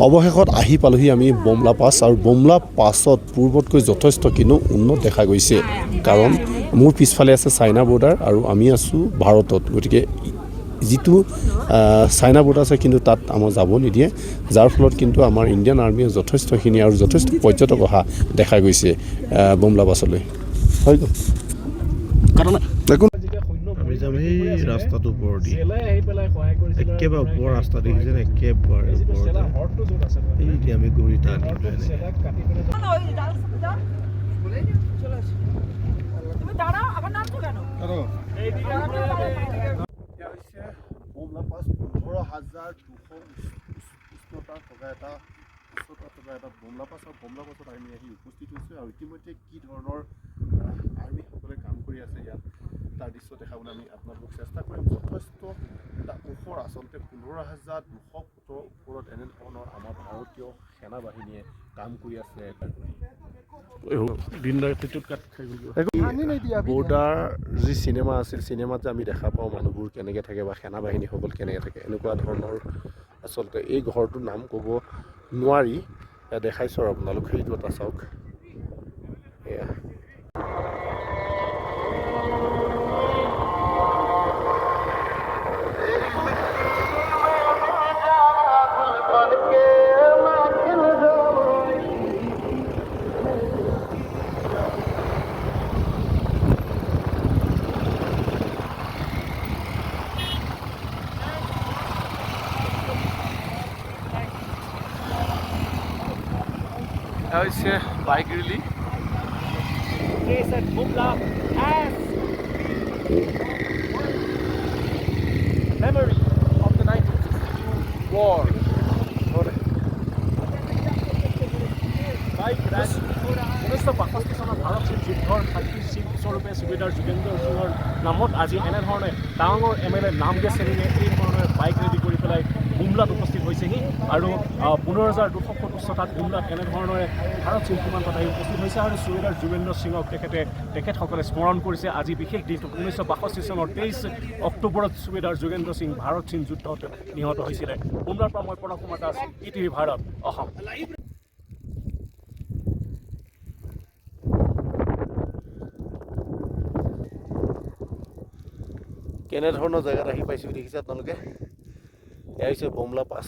অৱশেষত আহি পালোহি আমি বমলা পাছ আৰু বমলা পাছত পূৰ্বতকৈ যথেষ্ট কিন্তু উন্নত দেখা গৈছে কাৰণ মোৰ পিছফালে আছে চাইনা বৰ্ডাৰ আৰু আমি আছোঁ ভাৰতত গতিকে যিটো চাইনা বৰ্ডাৰ আছে কিন্তু তাত আমাক যাব নিদিয়ে যাৰ ফলত কিন্তু আমাৰ ইণ্ডিয়ান আৰ্মিয়ে যথেষ্টখিনি আৰু যথেষ্ট পৰ্যটক অহা দেখা গৈছে বমলা পাছলৈ হয় আমি যাম সেই ৰাস্তাটোৰ ওপৰেদি একেবাৰে ওপৰৰ ৰাস্তা দেখিছে একেবাৰে ওপৰতে আমি ঘূৰি টানি বমলা পাছ 15,200 উষ্ণতা থকা এটা বমলা পাছ আৰু বমলা পাছত আমি আহি উপস্থিত হৈছোঁ আৰু ইতিমধ্যে কি ধৰণৰ আৰ্মিসকলে কাম কৰি আছে ইয়াত তাৰ দৃশ্য দেখাবলৈ আমি আপোনালোকক চেষ্টা কৰিম যথেষ্ট এটা ওখৰ আচলতে 15,200 ফুটৰ ওপৰত এনেধৰণৰ আমাৰ ভাৰতীয় সেনা বাহিনীয়ে কাম কৰি আছে বৰ্ডাৰ যি চিনেমা আছিল চিনেমাত যে আমি দেখা পাওঁ মানুহবোৰ কেনেকৈ থাকে বা সেনা বাহিনীসকল কেনেকৈ থাকে এনেকুৱা ধৰণৰ আচলতে এই ঘৰটোৰ নাম ক'ব নোৱাৰি দেখাইছোঁ আৰু আপোনালোক সেইটো এটা চাওক এয়া হৈছে bike rally memory of the 1962 war. Bharat চীন যুদ্ধৰ সাক্ষী স্বৰূপে সুবেদাৰ যোগেন্দ্ৰ সিঙৰ নামত আজি এনেধৰণে ডাঙৰ MLA নামগে চেনিয়ে এই ধৰণে বাইক ৰেডি কৰি পেলাই বুমলাত উপস্থিত হৈছেহি আৰু 15,200 ফুট উচ্চতাত বুমলাত এনেধৰণে ভাৰত চীন সীমান্তত আহি উপস্থিত হৈছে আৰু সুবেদাৰ যোগেন্দ্ৰ সিঙক তেখেতসকলে স্মৰণ কৰিছে আজি বিশেষ দিনটো 1962 চনৰ 23 অক্টোবৰত সুবেদাৰ যোগেন্দ্ৰ সিং ভাৰত চীন যুদ্ধত নিহত হৈছিলে বুমলাৰ পৰা মই প্ৰণৱ কুমাৰ দাস ETV ভাৰত অসম কেনেধৰণৰ জেগাত আহি পাইছোঁ দেখিছে আপোনালোকে এয়া হৈছে বমলা পাছ